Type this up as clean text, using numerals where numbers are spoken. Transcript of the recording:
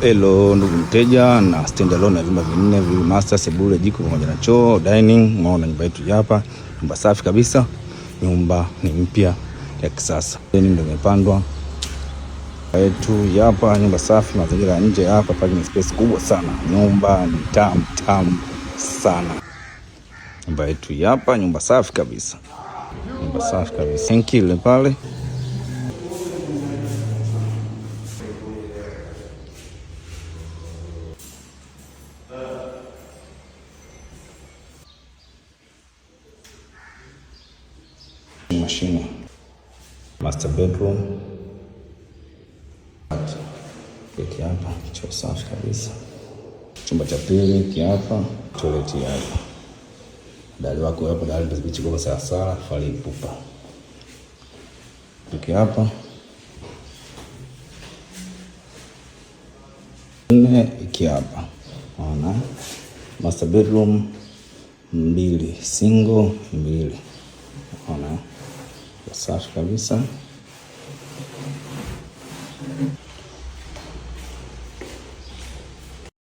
Hello ndugu mteja, na stand alone na vyumba vinne, master, sebule, jiko pamoja na choo, dining. Unaona nyumba yetu hapa, nyumba safi kabisa. Nyumba ni mpya ya kisasa. Ndio imepandwa yetu hapa, nyumba safi, mazingira ya nje hapa, parking space kubwa sana. Nyumba ni tamu sana. Nyumba yetu hapa, nyumba safi kabisa. Nyumba safi kabisa. Thank you pale. Mashine, master bedroom, hiki hapa, choo safi kabisa. Chumba cha pili hiki hapa, toilet hapa. Dali wako hapo, dali bichi kwa sawa fali pupa. Hiki hapa. Hiki hapa. Unaona? Master bedroom 2, single 2. Unaona? Safi kabisa.